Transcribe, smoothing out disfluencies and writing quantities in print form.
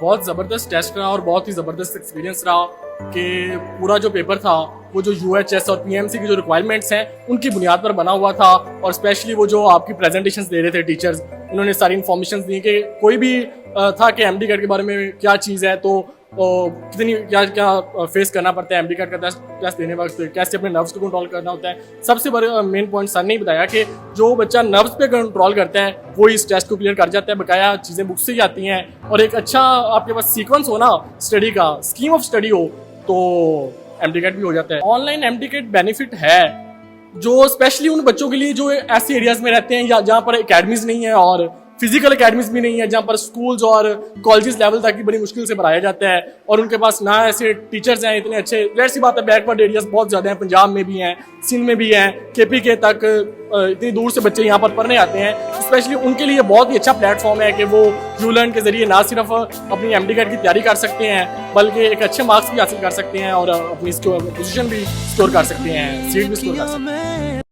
बहुत ज़बरदस्त टेस्ट रहा और बहुत ही ज़बरदस्त एक्सपीरियंस रहा कि पूरा जो पेपर था वो जो यूएचएस और पीएमसी की जो रिक्वायरमेंट्स हैं उनकी बुनियाद पर बना हुआ था। और स्पेशली वो जो आपकी प्रेजेंटेशंस दे रहे थे टीचर्स, उन्होंने सारी इन्फॉर्मेशन दी कि कोई भी था कि एमडी कार्ड के बारे में क्या चीज़ है, तो कितनी क्या क्या फेस करना पड़ता है एमडी कार्ड का टेस्ट देने वक्त, कैसे अपने नर्व्स को कंट्रोल करना होता है। सबसे बड़ा मेन पॉइंट सर ने बताया कि जो बच्चा नर्व्स पे कंट्रोल करता है वो इस टेस्ट को क्लियर कर जाता है। बकाया चीज़ें बुक से ही आती हैं और एक अच्छा आपके पास सीक्वेंस हो ना स्टडी का, स्कीम ऑफ स्टडी हो, तो एमडी कार्ड भी हो जाता है। ऑनलाइन एमडी कार्ड बेनिफिट है जो स्पेशली उन बच्चों के लिए जो ऐसे एरियाज में रहते हैं या जहाँ पर एकेडमीज नहीं है और फिजिकल एकेडमीज भी नहीं है, जहाँ पर स्कूल्स और कॉलेजेस लेवल तक की बड़ी मुश्किल से पढ़ाया जाता है और उनके पास ना ऐसे टीचर्स हैं इतने अच्छे। वैसी बात है, बैकवर्ड एरियाज बहुत ज़्यादा हैं, पंजाब में भी हैं, सिंध में भी हैं, केपीके तक इतनी दूर से बच्चे यहाँ पर पढ़ने आते हैं। स्पेशली उनके लिए बहुत ही अच्छा प्लेटफॉर्म है कि वो यूलर्न के जरिए ना सिर्फ अपनी एमडी कार्ड की तैयारी कर सकते हैं बल्कि एक अच्छे मार्क्स भी हासिल कर सकते हैं और अपनी पोजीशन भी स्कोर कर सकते हैं, सीट भी स्कोर कर सकते हैं।